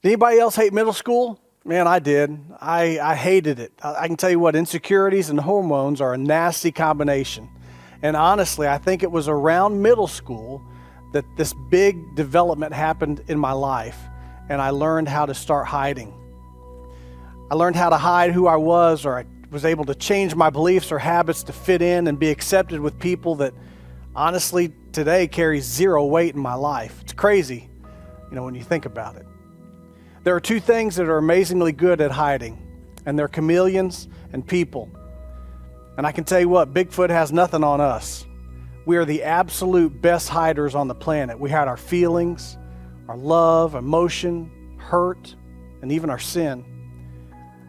Did anybody else hate middle school? Man, I did. I hated it. I can tell you what, insecurities and hormones are a nasty combination. And honestly, I think it was around middle school that this big development happened in my life, and I learned how to start hiding. I learned how to hide who I was, or I was able to change my beliefs or habits to fit in and be accepted with people that honestly today carry zero weight in my life. It's crazy, when you think about it. There are two things that are amazingly good at hiding, and they're chameleons and people. And I can tell you what, Bigfoot has nothing on us. We are the absolute best hiders on the planet. We hide our feelings, our love, emotion, hurt, and even our sin.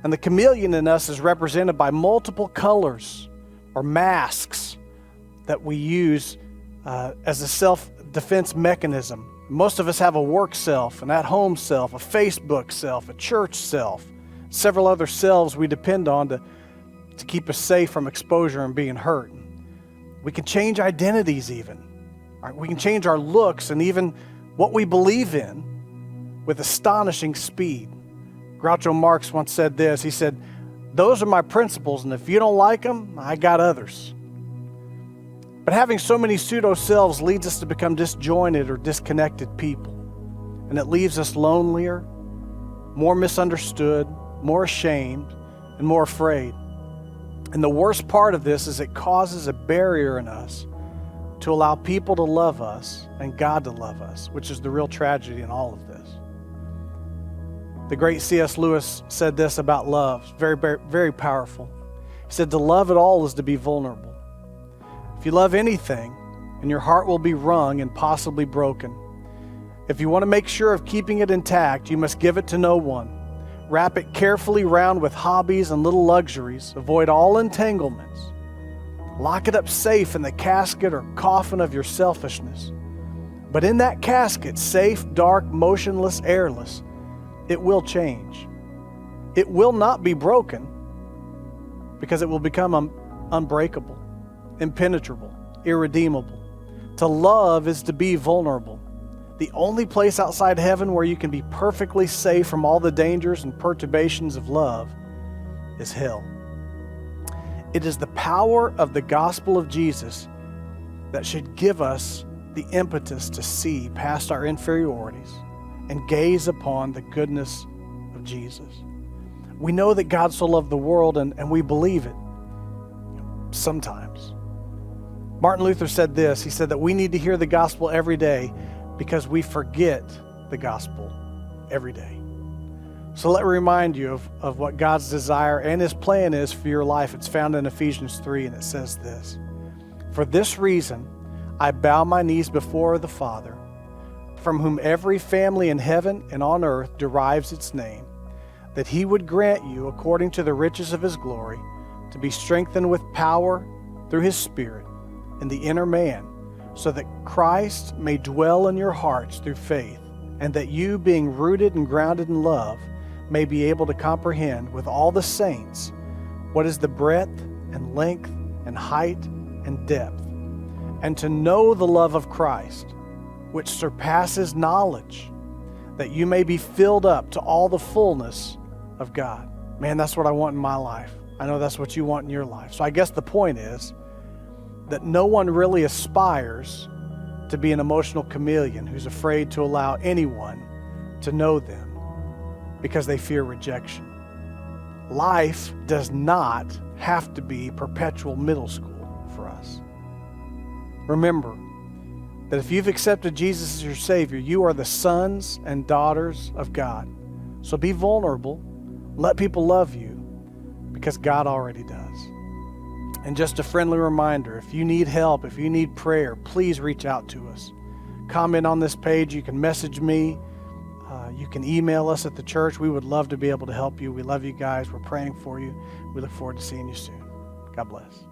And the chameleon in us is represented by multiple colors or masks that we use as a self-defense mechanism. Most of us have a work self, an at-home self, a Facebook self, a church self, several other selves we depend on to keep us safe from exposure and being hurt. We can change identities even. Right? We can change our looks and even what we believe in with astonishing speed. Groucho Marx once said this. He said, "Those are my principles, and if you don't like them, I got others." But having so many pseudo-selves leads us to become disjointed or disconnected people. And it leaves us lonelier, more misunderstood, more ashamed, and more afraid. And the worst part of this is it causes a barrier in us to allow people to love us and God to love us, which is the real tragedy in all of this. The great C.S. Lewis said this about love, very, very, very powerful. He said, "To love at all is to be vulnerable. If you love anything, and your heart will be wrung and possibly broken. If you want to make sure of keeping it intact, you must give it to no one. Wrap it carefully round with hobbies and little luxuries. Avoid all entanglements. Lock it up safe in the casket or coffin of your selfishness. But in that casket, safe, dark, motionless, airless, it will change. It will not be broken because it will become unbreakable, impenetrable, irredeemable. To love is to be vulnerable. The only place outside heaven where you can be perfectly safe from all the dangers and perturbations of love is hell. It is the power of the gospel of Jesus that should give us the impetus to see past our inferiorities and gaze upon the goodness of Jesus. We know that God so loved the world, and we believe it sometimes. Martin Luther said this. He said that we need to hear the gospel every day because we forget the gospel every day. So let me remind you of what God's desire and His plan is for your life. It's found in Ephesians 3, and it says this: "For this reason I bow my knees before the Father, from whom every family in heaven and on earth derives its name, that He would grant you, according to the riches of His glory, to be strengthened with power through His Spirit in the inner man, so that Christ may dwell in your hearts through faith, and that you, being rooted and grounded in love, may be able to comprehend with all the saints what is the breadth and length and height and depth, and to know the love of Christ, which surpasses knowledge, that you may be filled up to all the fullness of God." Man, that's what I want in my life. I know that's what you want in your life. So I guess the point is that no one really aspires to be an emotional chameleon who's afraid to allow anyone to know them because they fear rejection. Life does not have to be perpetual middle school for us. Remember that if you've accepted Jesus as your Savior, you are the sons and daughters of God. So be vulnerable. Let people love you because God already does. And just a friendly reminder, if you need help, if you need prayer, please reach out to us. Comment on this page. You can message me. You can email us at the church. We would love to be able to help you. We love you guys. We're praying for you. We look forward to seeing you soon. God bless.